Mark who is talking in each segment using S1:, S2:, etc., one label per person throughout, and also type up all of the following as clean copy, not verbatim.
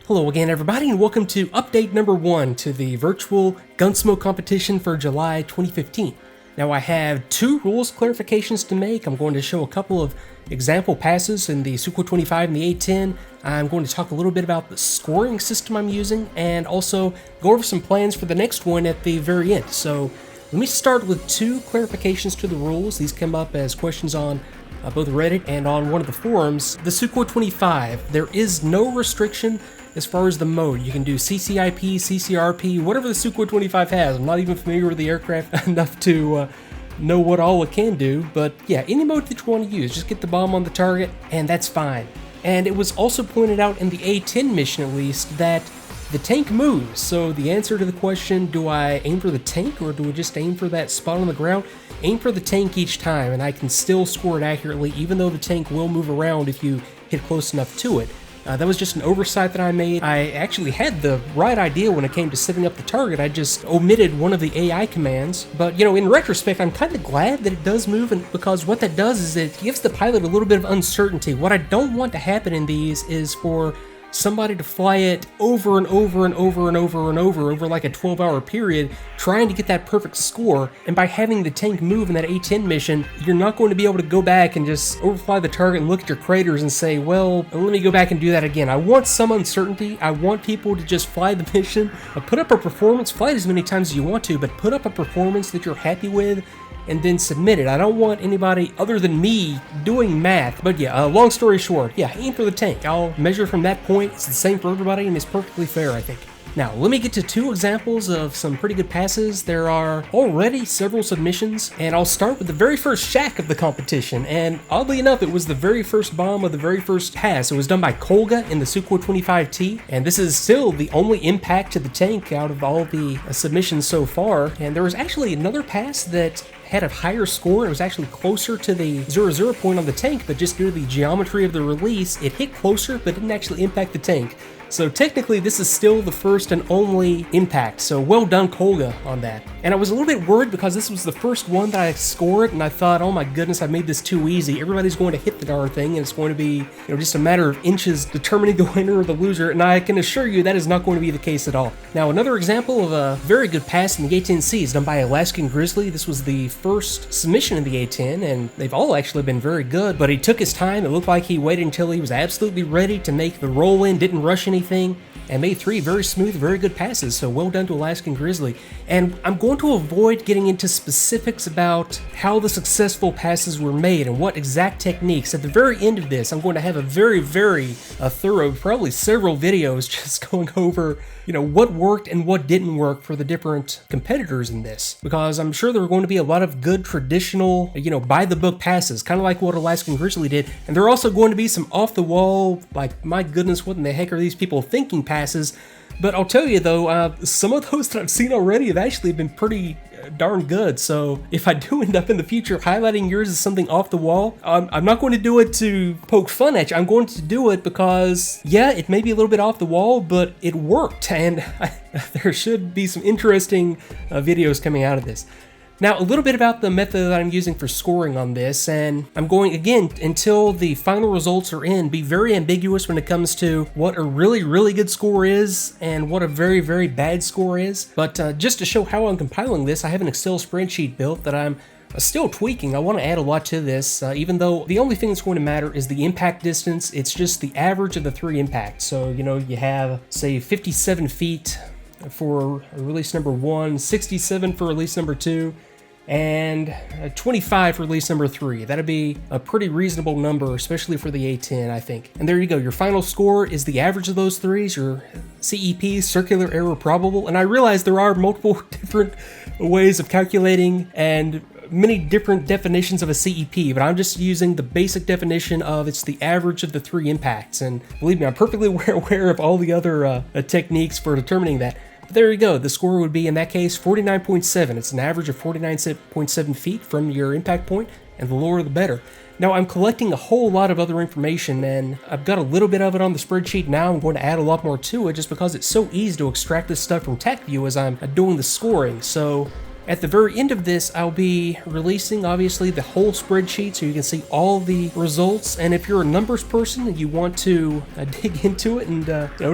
S1: Hello again everybody and welcome to update number 1 to the virtual Gunsmoke competition for July 2015. Now I have 2 rules clarifications to make. I'm going to show a couple of example passes in the Sukhoi 25 and the A10. I'm going to talk a little bit about the scoring system I'm using and also go over some plans for the next one at the very end. So let me start with 2 clarifications to the rules. These come up as questions on both Reddit and on one of the forums. The Sukhoi 25, there is no restriction as far as the mode. You can do CCIP, CCRP, whatever the Sukhoi 25 has. I'm not even familiar with the aircraft enough to know what all it can do, but yeah, any mode that you want to use, just get the bomb on the target, and that's fine. And it was also pointed out in the A10 mission at least that the tank moves, so the answer to the question, do I aim for the tank or do I just aim for that spot on the ground? Aim for the tank each time, and I can still score it accurately, even though the tank will move around if you hit close enough to it. That was just an oversight that I made. I actually had the right idea when it came to setting up the target. I just omitted one of the AI commands. But, you know, in retrospect, I'm kind of glad that it does move, and because what that does is it gives the pilot a little bit of uncertainty. What I don't want to happen in these is for somebody to fly it over and over and over and over and over like a 12-hour period, trying to get that perfect score. And by having the tank move in that A10 mission, you're not going to be able to go back and just overfly the target and look at your craters and say, well, let me go back and do that again. I want some uncertainty. I want people to just fly the mission, put up a performance, fly it as many times as you want to, but put up a performance that you're happy with, and then submit it. I don't want anybody other than me doing math. But yeah, long story short, yeah, aim for the tank. I'll measure from that point. It's the same for everybody, and it's perfectly fair, I think. Now, let me get to 2 examples of some pretty good passes. There are already several submissions, and I'll start with the very first shack of the competition. And oddly enough, it was the very first bomb of the very first pass. It was done by Kolga in the Sukhoi 25T, and this is still the only impact to the tank out of all the submissions so far. And there was actually another pass that had a higher score. It was actually closer to the 0-0 point on the tank, but just due to the geometry of the release, it hit closer but didn't actually impact the tank. So technically this is still the first and only impact, so well done Kolga on that. And I was a little bit worried because this was the first one that I scored, and I thought, oh my goodness, I made this too easy. Everybody's going to hit the darn thing, and it's going to be, you know, just a matter of inches determining the winner or the loser, and I can assure you that is not going to be the case at all. Now, another example of a very good pass in the A10C is done by Alaskan Grizzly. This was the first submission in the A10, and they've all actually been very good, but he took his time. It looked like he waited until he was absolutely ready to make the roll in, didn't rush anything, and made 3 very smooth, very good passes, so well done to Alaskan Grizzly. And I'm going to avoid getting into specifics about how the successful passes were made and what exact techniques. At the very end of this, I'm going to have a very thorough, probably several videos just going over, you know, what worked and what didn't work for the different competitors in this. Because I'm sure there are going to be a lot of good traditional, you know, by-the-book passes, kind of like what Alaskan Grizzly did. And there are also going to be some off-the-wall, like, my goodness, what in the heck are these people thinking passes. But I'll tell you though, some of those that I've seen already have actually been pretty darn good. So if I do end up in the future highlighting yours as something off the wall, I'm not going to do it to poke fun at you. I'm going to do it because, yeah, it may be a little bit off the wall, but it worked, and there should be some interesting videos coming out of this. Now, a little bit about the method that I'm using for scoring on this, and I'm going, again, until the final results are in, be very ambiguous when it comes to what a really good score is and what a very bad score is. But just to show how I'm compiling this, I have an Excel spreadsheet built that I'm still tweaking. I want to add a lot to this, even though the only thing that's going to matter is the impact distance. It's just the average of the 3 impacts. So, you know, you have, say, 57 feet for release number 1, 67 for release number 2, and 25 for release number 3. That'd be a pretty reasonable number, especially for the A10, I think. And there you go. Your final score is the average of those 3s, your CEP, circular error probable. And I realize there are multiple different ways of calculating and many different definitions of a CEP, but I'm just using the basic definition of it's the average of the 3 impacts. And believe me, I'm perfectly aware of all the other techniques for determining that. There you go. The score would be, in that case, 49.7. It's an average of 49.7 feet from your impact point, and the lower the better. Now, I'm collecting a whole lot of other information, and I've got a little bit of it on the spreadsheet now. I'm going to add a lot more to it just because it's so easy to extract this stuff from TACVIEW as I'm doing the scoring. So At the very end of this, I'll be releasing, obviously, the whole spreadsheet so you can see all the results. And if you're a numbers person and you want to dig into it and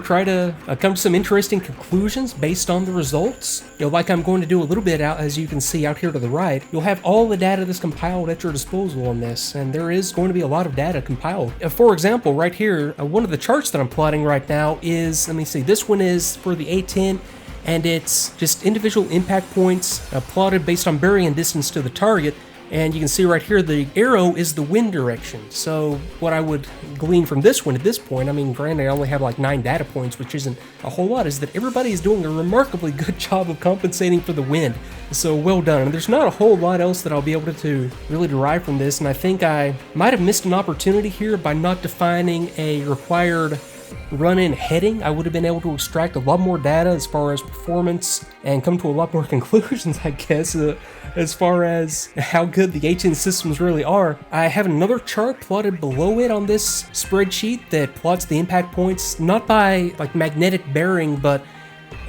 S1: try to come to some interesting conclusions based on the results, like I'm going to do a little bit out, as you can see out here to the right, you'll have all the data that's compiled at your disposal on this. And there is going to be a lot of data compiled. For example, right here, one of the charts that I'm plotting right now is, let me see, this one is for the A10. And it's just individual impact points plotted based on bearing distance to the target. And you can see right here, the arrow is the wind direction. So what I would glean from this one at this point, I mean, granted, I only have like 9 data points, which isn't a whole lot, is that everybody is doing a remarkably good job of compensating for the wind. So well done. And there's not a whole lot else that I'll be able to really derive from this. And I think I might have missed an opportunity here by not defining a required run-in heading. I would have been able to extract a lot more data as far as performance and come to a lot more conclusions, I guess, as far as how good the H10 systems really are. I have another chart plotted below it on this spreadsheet that plots the impact points, not by like magnetic bearing, but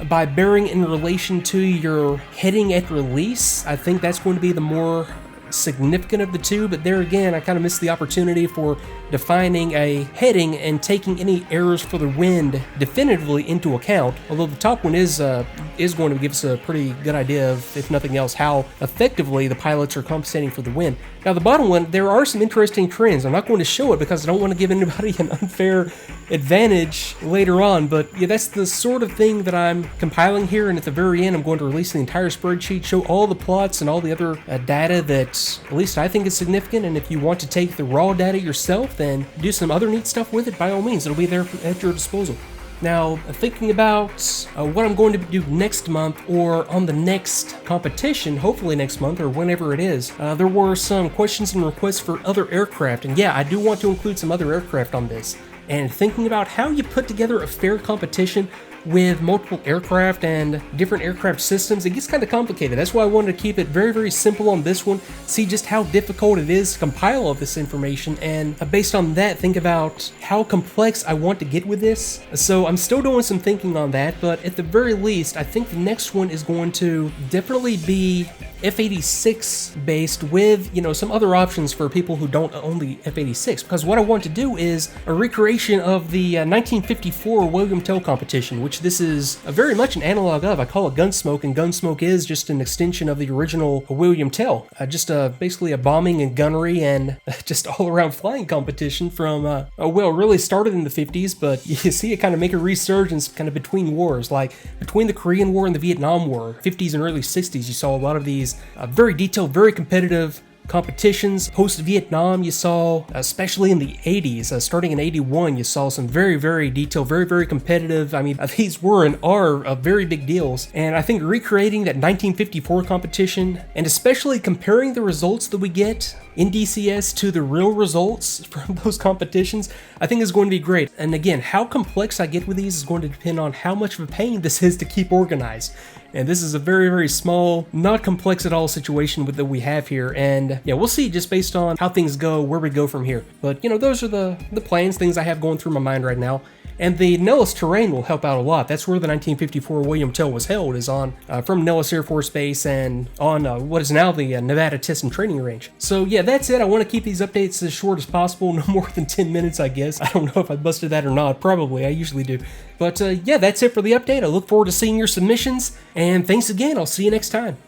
S1: by bearing in relation to your heading at release. I think that's going to be the more significant of the two, but there again, I kind of missed the opportunity for defining a heading and taking any errors for the wind definitively into account, although the top one is going to give us a pretty good idea of, if nothing else, how effectively the pilots are compensating for the wind. Now the bottom one, there are some interesting trends. I'm not going to show it because I don't want to give anybody an unfair advantage later on, but yeah, that's the sort of thing that I'm compiling here, and at the very end I'm going to release the entire spreadsheet, show all the plots and all the other data that at least I think is significant. And if you want to take the raw data yourself and do some other neat stuff with it, by all means, it'll be there at your disposal. Now, thinking about what I'm going to do next month or on the next competition, hopefully next month or whenever it is, there were some questions and requests for other aircraft, and yeah, I do want to include some other aircraft on this. And thinking about how you put together a fair competition with multiple aircraft and different aircraft systems, it gets kind of complicated. That's why I wanted to keep it very, very simple on this one, see just how difficult it is to compile all this information, and based on that, think about how complex I want to get with this. So I'm still doing some thinking on that, but at the very least, I think the next one is going to definitely be F-86 based with, some other options for people who don't own the F-86, because what I want to do is a recreation of the 1954 William Tell competition, which this is very much an analog of. I call it Gunsmoke, and Gunsmoke is just an extension of the original William Tell. Just basically a bombing and gunnery and just all-around flying competition from, really started in the 50s, but you see it kind of make a resurgence kind of between wars, like between the Korean War and the Vietnam War, 50s and early 60s, you saw a lot of these very detailed, very competitive competitions. Post-Vietnam, you saw, especially in the 80s, starting in 81, you saw some very, very detailed, very, very competitive. I mean, these were and are very big deals. And I think recreating that 1954 competition, and especially comparing the results that we get in DCS to the real results from those competitions, I think is going to be great. And again, how complex I get with these is going to depend on how much of a pain this is to keep organized. And this is a very, very small, not complex at all situation that we have here. And yeah, we'll see just based on how things go, where we go from here. But those are the plans, things I have going through my mind right now. And the Nellis terrain will help out a lot. That's where the 1954 William Tell was held, is on from Nellis Air Force Base and on what is now the Nevada Test and Training Range. So yeah, that's it. I want to keep these updates as short as possible, no more than 10 minutes, I guess. I don't know if I busted that or not. Probably, I usually do. But yeah, that's it for the update. I look forward to seeing your submissions, and thanks again. I'll see you next time.